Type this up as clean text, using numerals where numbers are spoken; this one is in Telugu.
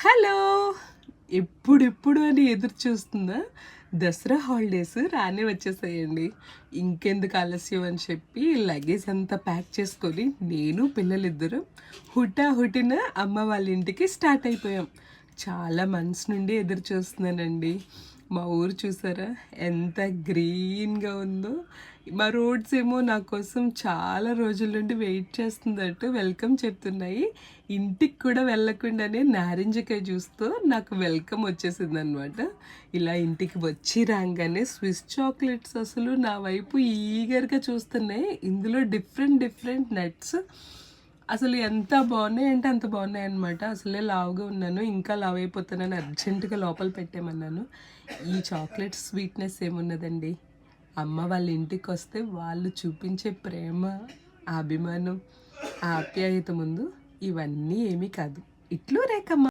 హలో! ఎప్పుడెప్పుడు అని ఎదురు చూస్తున్నా దసరా హాలిడేస్ రానే వచ్చేసాయండి. ఇంకెందుకు ఆలస్యం అని చెప్పి లగేజ్ అంతా ప్యాక్ చేసుకొని నేను పిల్లలిద్దరం హుటాహుటిన అమ్మ వాళ్ళ ఇంటికి స్టార్ట్ అయిపోయాం. చాలా మంత్స్ నుండి ఎదురు చూస్తున్నానండి. మా ఊరు చూసారా ఎంత గ్రీన్‌గా ఉందో. మా రోడ్స్ ఏమో నా కోసం చాలా రోజుల నుండి వెయిట్ చేస్తుందట వెల్కమ్ చెప్తున్నాయి. ఇంటికి కూడా వెళ్ళకుండానే నారింజకాయ జ్యూస్‌తో నాకు వెల్కమ్ వచ్చేసిందనమాట. ఇలా ఇంటికి వచ్చి రాంగానే స్విస్ చాక్లెట్స్ అసలు నా వైపు ఈగర్‌గా చూస్తున్నాయి. ఇందులో డిఫరెంట్ డిఫరెంట్ నట్స్ అసలు ఎంత బాగున్నాయంటే అంత బాగున్నాయన్నమాట. అసలే లావుగా ఉన్నాను. ఇంకా లావు అయిపోతానని అర్జెంటుగా లోపల పెట్టేమన్నాను. ఈ చాక్లెట్ స్వీట్‌నెస్ ఏమున్నదండి. అమ్మ వాళ్ళ ఇంటికొస్తే వాళ్ళు చూపించే ప్రేమ, ఆ అభిమానం, ఆ ఆప్యాయత ముందు ఇవన్నీ ఏమీ కాదు. ఇట్లు రేఖమ్మ.